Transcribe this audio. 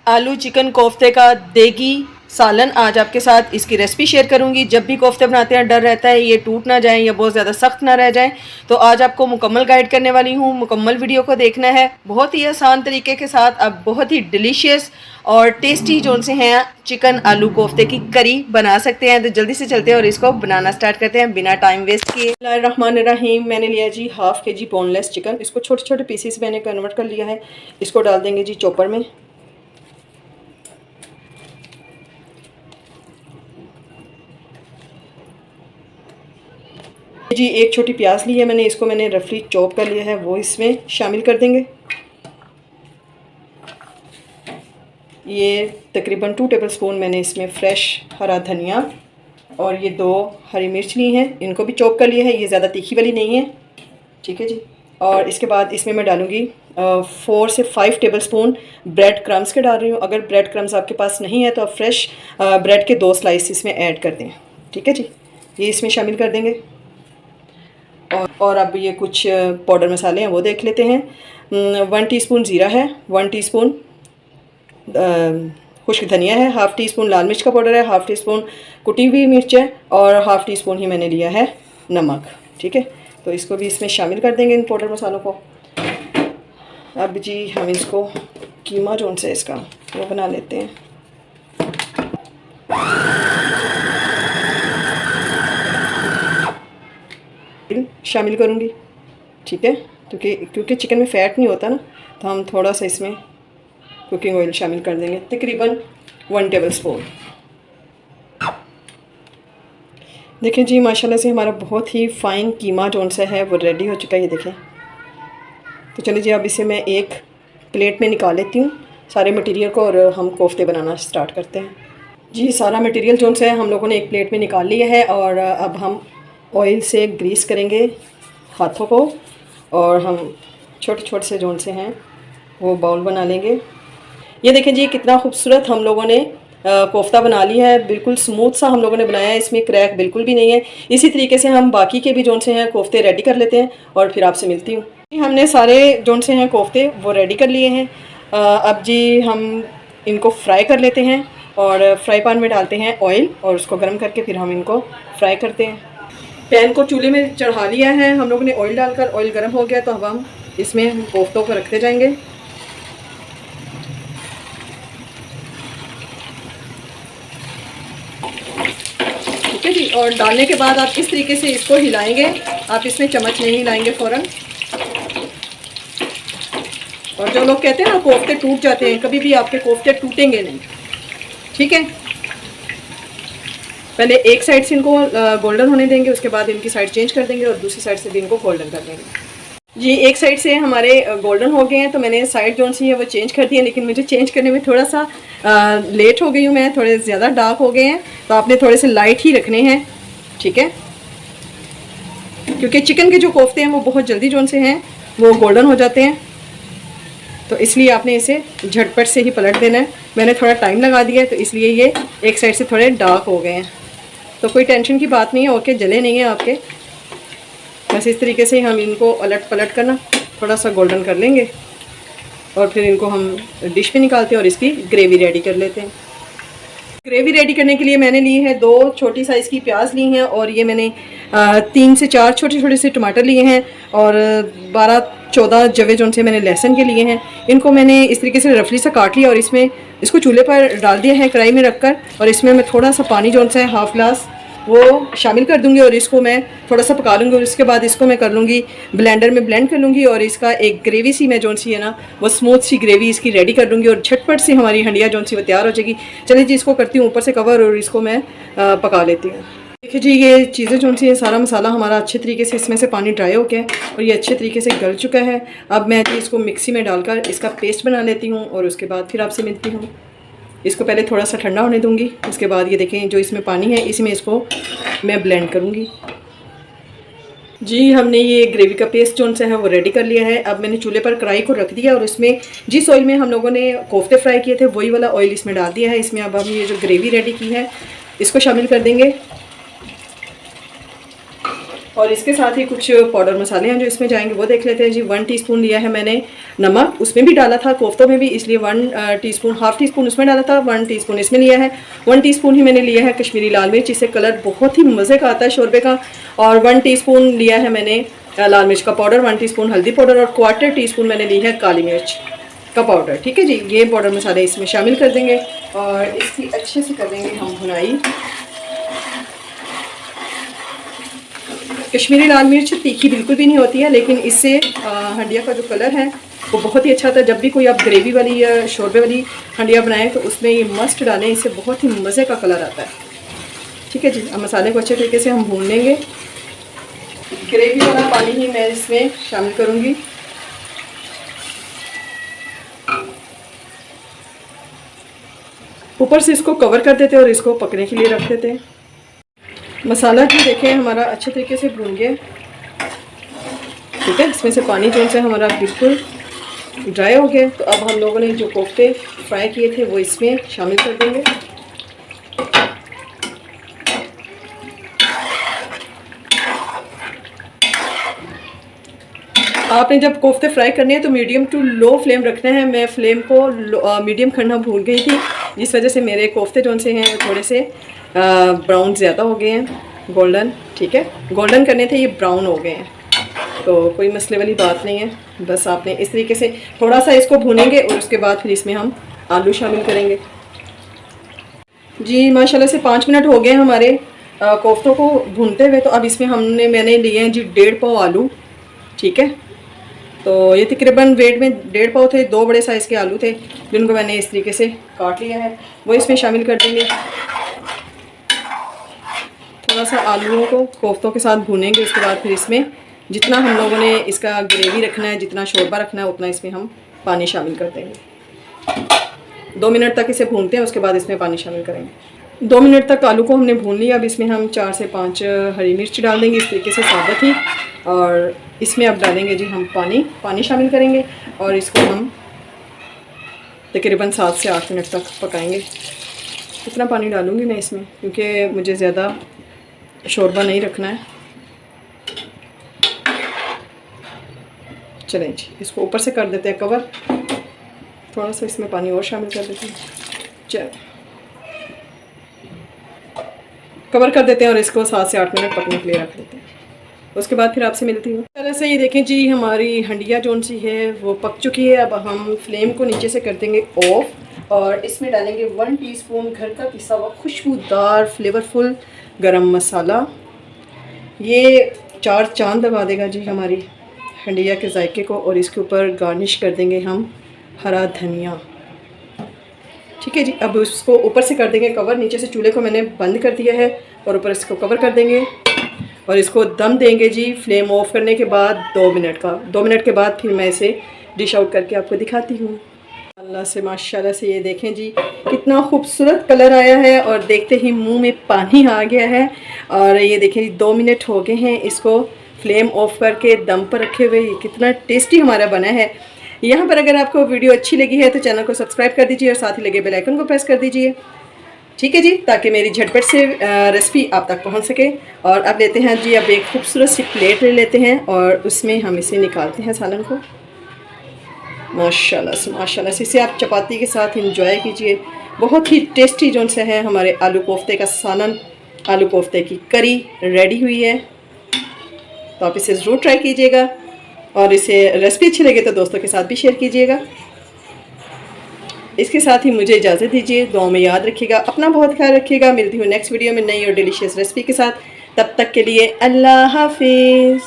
आलू चिकन कोफ्ते का देगी सालन आज आपके साथ इसकी रेसिपी शेयर करूंगी। जब भी कोफ्ते बनाते हैं डर रहता है ये टूट ना जाएं या बहुत ज़्यादा सख्त ना रह जाएं, तो आज आपको मुकम्मल गाइड करने वाली हूं। मुकम्मल वीडियो को देखना है। बहुत ही आसान तरीके के साथ आप बहुत ही डिलीशियस और टेस्टी जो से हैं चिकन आलू कोफ्ते की करी बना सकते हैं। तो जल्दी से चलते हैं और इसको बनाना स्टार्ट करते हैं बिना टाइम वेस्ट किए। बिस्मिल्लाहिर्रहमानिर्रहीम। मैंने लिया जी हाफ़ के जी बोनलेस चिकन। इसको छोटे छोटे पीसेस मैंने कन्वर्ट कर लिया है। इसको डाल देंगे जी चॉपर में। जी एक छोटी प्याज ली है मैंने, इसको मैंने रफली चॉप कर लिया है, वो इसमें शामिल कर देंगे। ये तकरीबन 2 टेबलस्पून मैंने इसमें फ्रेश हरा धनिया और ये 2 हरी मिर्च ली हैं, इनको भी चॉप कर लिया है। ये ज़्यादा तीखी वाली नहीं है, ठीक है जी। और इसके बाद इसमें मैं डालूँगी 4 से 5 टेबलस्पून ब्रेड क्रम्स के डाल रही हूँ। अगर ब्रेड क्रम्स आपके पास नहीं है तो आप फ्रेश ब्रेड के 2 स्लाइस इसमें ऐड कर दें, ठीक है जी। ये इसमें शामिल कर देंगे। और अब ये कुछ पाउडर मसाले हैं वो देख लेते हैं। 1 टीस्पून ज़ीरा है, 1 टीस्पून खुश्क धनिया है, हाफ़ टी स्पून लाल मिर्च का पाउडर है, हाफ़ टी स्पून कुटी हुई मिर्च है और हाफ़ टी स्पून ही मैंने लिया है नमक, ठीक है। तो इसको भी इसमें शामिल कर देंगे इन पाउडर मसालों को। अब जी हम इसको कीमा जो से इसका वो बना लेते हैं। शामिल करूँगी, ठीक है, क्योंकि चिकन में फ़ैट नहीं होता ना, तो हम थोड़ा सा इसमें कुकिंग ऑयल शामिल कर देंगे, तकरीबन 1 टेबलस्पून। देखें जी माशाल्लाह से हमारा बहुत ही फ़ाइन कीमा जो सा है वो रेडी हो चुका है, ये देखें। तो चलिए जी अब इसे मैं एक प्लेट में निकाल लेती हूँ सारे मटेरियल को और हम कोफ्ते बनाना स्टार्ट करते हैं। जी सारा मटेरियल जो सा है हम लोगों ने एक प्लेट में निकाल लिया है और अब हम ऑयल से ग्रीस करेंगे हाथों को और हम छोटे छोटे से जोन से हैं वो बाउल बना लेंगे। ये देखें जी कितना खूबसूरत हम लोगों ने कोफ्ता बना लिया है, बिल्कुल स्मूथ सा हम लोगों ने बनाया है, इसमें क्रैक बिल्कुल भी नहीं है। इसी तरीके से हम बाकी के भी जोन से हैं कोफ्ते रेडी कर लेते हैं और फिर आपसे मिलती हूँ। हमने सारे जोन से हैं कोफ्ते वो रेडी कर लिए हैं। अब जी हम इनको फ्राई कर लेते हैं और फ्राई पैन में डालते हैं ऑयल और उसको गर्म करके फिर हम इनको फ्राई करते हैं। पैन को चूल्हे में चढ़ा लिया है हम लोगों ने ऑयल डालकर। ऑयल गर्म हो गया तो अब हम इसमें कोफ्तों को रखते जाएंगे। ठीक है जी। और डालने के बाद आप इस तरीके से इसको हिलाएंगे, आप इसमें चम्मच नहीं हिलाएंगे फ़ौरन। और जो लोग कहते हैं ना कोफ्ते टूट जाते हैं, कभी भी आपके कोफ्ते टूटेंगे नहीं, ठीक है। पहले एक साइड से इनको गोल्डन होने देंगे, उसके बाद इनकी साइड चेंज कर देंगे और दूसरी साइड से भी इनको गोल्डन कर देंगे। जी एक साइड से हमारे गोल्डन हो गए हैं तो मैंने साइड जो सी है वो चेंज कर दी है, लेकिन मुझे चेंज करने में थोड़ा सा लेट हो गई हूँ मैं, थोड़े ज़्यादा डार्क हो गए हैं, तो आपने थोड़े से लाइट ही रखने हैं, ठीक है। क्योंकि चिकन के जो कोफ्ते हैं वो बहुत जल्दी जो से हैं वो गोल्डन हो जाते हैं, तो इसलिए आपने इसे झटपट से ही पलट देना है। मैंने थोड़ा टाइम लगा दिया है तो इसलिए ये एक साइड से थोड़े डार्क हो गए हैं, तो कोई टेंशन की बात नहीं है, ओके जले नहीं है आपके। बस इस तरीके से हम इनको अलट पलट करना थोड़ा सा गोल्डन कर लेंगे और फिर इनको हम डिश में निकालते हैं और इसकी ग्रेवी रेडी कर लेते हैं। ग्रेवी रेडी करने के लिए मैंने ली है 2 छोटी साइज़ की प्याज ली हैं और ये मैंने 3 से 4 छोटे छोटे से टमाटर लिए हैं और 12-14 जवे जो से मैंने लहसुन के लिए हैं। इनको मैंने इस तरीके से रफली सा काट लिया और इसमें इसको चूल्हे पर डाल दिया है कढ़ाई में रखकर, और इसमें मैं थोड़ा सा पानी जो सा है हाफ़ ग्लास वो शामिल कर दूंगी और इसको मैं थोड़ा सा पका लूँगी और इसके बाद इसको मैं कर लूँगी ब्लेंडर में ब्लेंड कर लूँगी और इसका एक ग्रेवी सी मैं जो सी है ना वो स्मूथ सी ग्रेवी इसकी रेडी कर लूँगी और झटपट से हमारी हंडिया जो सी वो तैयार हो जाएगी। चलिए जी इसको करती हूँ ऊपर से कवर और इसको मैं पका लेती हूँ। देखिए जी ये चीज़ें जो सी है सारा मसाला हमारा अच्छे तरीके से इसमें से पानी ड्राई हो गया है और ये अच्छे तरीके से गल चुका है। अब मैं जी इसको मिक्सी में डालकर इसका पेस्ट बना लेती हूँ और उसके बाद फिर आपसे मिलती हूँ। इसको पहले थोड़ा सा ठंडा होने दूंगी, उसके बाद ये देखें जो इसमें पानी है इसमें इसको मैं ब्लेंड करूंगी। जी हमने ये ग्रेवी का पेस्ट जो सा है वो रेडी कर लिया है। अब मैंने चूल्हे पर कढ़ाई को रख दिया और इसमें जिस ऑयल में हम लोगों ने कोफ्ते फ्राई किए थे वही वाला ऑयल इसमें डाल दिया है। इसमें अब हम ये जो ग्रेवी रेडी की है इसको शामिल कर देंगे और इसके साथ ही कुछ पाउडर मसाले हैं जो इसमें जाएंगे, वो देख लेते हैं जी। 1 टीस्पून लिया है मैंने नमक, उसमें भी डाला था कोफ्तों में भी, इसलिए 1 टीस्पून, हाफ़ टीस्पून उसमें डाला था, 1 टीस्पून इसमें लिया है। 1 टीस्पून ही मैंने लिया है कश्मीरी लाल मिर्च, इससे कलर बहुत ही मज़े का आता है शोरबे का। और 1 टीस्पून लिया है मैंने लाल मिर्च का पाउडर, 1 टीस्पून हल्दी पाउडर और 1/4 टीस्पून मैंने ली है काली मिर्च का पाउडर। ठीक है जी, ये पाउडर मसाले इसमें शामिल कर देंगे और इसकी अच्छे से कर देंगे हम भुनाई। कश्मीरी लाल मिर्च तीखी बिल्कुल भी नहीं होती है, लेकिन इससे हंडिया का जो कलर है वो बहुत ही अच्छा आता है। जब भी कोई आप ग्रेवी वाली या शोरबे वाली हंडिया बनाएं तो उसमें ये मस्ट डालें, इससे बहुत ही मज़े का कलर आता है। ठीक है जी, अब मसाले को अच्छे तरीके से हम भून लेंगे। ग्रेवी वाला पानी ही मैं इसमें शामिल करूँगी। ऊपर से इसको कवर कर देते हैं और इसको पकने के लिए रख देते हैं। मसाला भी देखें हमारा अच्छे तरीके से भून गया। ठीक है, इसमें से पानी जो है हमारा बिल्कुल ड्राई हो गया। तो अब हम लोगों ने जो कोफ्ते फ्राई किए थे वो इसमें शामिल कर देंगे। आपने जब कोफ्ते फ्राई करने हैं तो मीडियम टू लो फ्लेम रखना है। मैं फ्लेम को मीडियम करना भूल गई थी, जिस वजह से मेरे कोफ्ते जो से हैं थोड़े से ब्राउन ज़्यादा हो गए हैं, गोल्डन। ठीक है, गोल्डन करने थे, ये ब्राउन हो गए हैं, तो कोई मसले वाली बात नहीं है। बस आपने इस तरीके से थोड़ा सा इसको भूनेंगे और उसके बाद फिर इसमें हम आलू शामिल करेंगे। जी माशाल्लाह से 5 मिनट हो गए हमारे कोफ्तों को भूनते हुए। तो अब इसमें मैंने लिए हैं जी 1.5 पाव आलू। ठीक है, तो ये तकरीबन वेट में 1.5 पाव थे। 2 बड़े साइज़ के आलू थे जिनको मैंने इस तरीके से काट लिया है, वो इसमें शामिल कर देंगे। थोड़ा सा आलूओं को कोफ्तों के साथ भूनेंगे। उसके बाद फिर इसमें जितना हम लोगों ने इसका ग्रेवी रखना है, जितना शोरबा रखना है, उतना इसमें हम पानी शामिल कर देंगे। 2 मिनट तक इसे भूनते हैं, उसके बाद इसमें पानी शामिल करेंगे। 2 मिनट तक आलू को हमने भून लिया। अब इसमें हम 4 से 5 हरी मिर्च डाल देंगे इस तरीके से साबुत ही। और इसमें अब डालेंगे जी हम पानी शामिल करेंगे और इसको हम तकरीबन 7 से 8 मिनट तक पकाएंगे। इतना पानी डालूँगी मैं इसमें क्योंकि मुझे ज़्यादा शोरबा नहीं रखना है। चलें जी, इसको ऊपर से कर देते हैं कवर। थोड़ा सा इसमें पानी और शामिल कर देते हैं। चल कवर कर देते हैं और इसको 7 से 8 मिनट पकने के लिए रख देते हैं। उसके बाद फिर आपसे मिलती हूँ। पहले से ये देखें जी, हमारी हंडिया जोन सी है वो पक चुकी है। अब हम फ्लेम को नीचे से कर देंगे ऑफ और इसमें डालेंगे 1 टीस्पून घर का पिसा हुआ खुशबूदार फ्लेवरफुल गरम मसाला। ये 4 चांद लगा देगा जी हमारी हंडिया के जायके को। और इसके ऊपर गार्निश कर देंगे हम हरा धनिया। ठीक है जी, अब उसको ऊपर से कर देंगे कवर। नीचे से चूल्हे को मैंने बंद कर दिया है और ऊपर इसको कवर कर देंगे और इसको दम देंगे जी। फ्लेम ऑफ करने के बाद 2 मिनट का। 2 मिनट के बाद फिर मैं इसे डिश आउट करके आपको दिखाती हूँ। अल्लाह से माशाल्लाह से ये देखें जी कितना खूबसूरत कलर आया है और देखते ही मुंह में पानी आ गया है। और ये देखें 2 मिनट हो गए हैं इसको फ्लेम ऑफ करके दम पर रखे हुए। कितना टेस्टी हमारा बना है। यहाँ पर अगर आपको वीडियो अच्छी लगी है तो चैनल को सब्सक्राइब कर दीजिए और साथ ही लगे बेल आइकन को प्रेस कर दीजिए। ठीक है जी, ताकि मेरी झटपट से रेसिपी आप तक पहुँच सके। और अब लेते हैं जी, अब एक खूबसूरत सी प्लेट ले लेते हैं और उसमें हम इसे निकालते हैं सालन को। माशाल्लाह से इसे आप चपाती के साथ इंजॉय कीजिए। बहुत ही टेस्टी जो सा है हमारे आलू कोफ्ते का सालन, आलू कोफ्ते की करी रेडी हुई है। तो आप इसे ज़रूर ट्राई कीजिएगा और इसे रेसिपी अच्छी लगे तो दोस्तों के साथ भी शेयर कीजिएगा। इसके साथ ही मुझे इजाज़त दीजिए। दुआ में याद रखिएगा, अपना बहुत ख्याल रखिएगा। मिलती हूँ नेक्स्ट वीडियो में नई और डिलीशियस रेसिपी के साथ। तब तक के लिए अल्लाह हाफिज़।